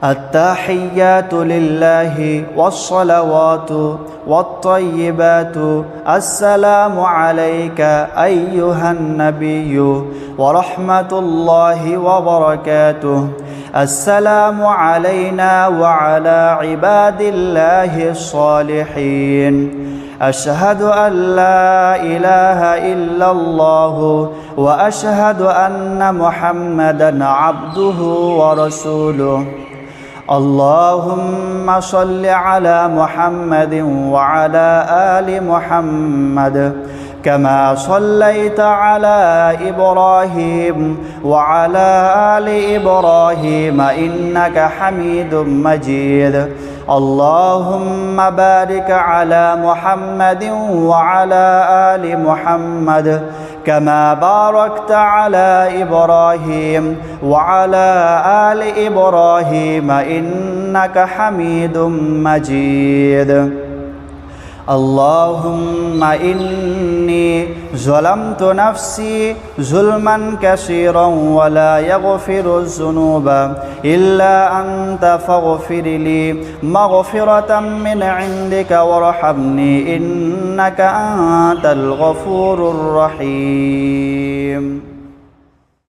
التحيات لله والصلوات والطيبات السلام عليك أيها النبي ورحمة الله وبركاته. السلام علينا وعلى عباد الله الصالحين. أشهد أن لا إله إلا الله وأشهد أن محمدًا عبده ورسوله. اللهم صل على محمد وعلى آل محمد كما صليت على إبراهيم وعلى آل إبراهيم إنك حميد مجيد. اللهم بارك على محمد وعلى آل محمد كما باركت على إبراهيم وعلى آل إبراهيم إنك حميد مجيد. اللهم إني ظلمت نفسي ظلما كثيرا ولا يغفر الذنوب إلا أنت فاغفر لي مغفرة من عندك وارحمني إنك أنت الغفور الرحيم.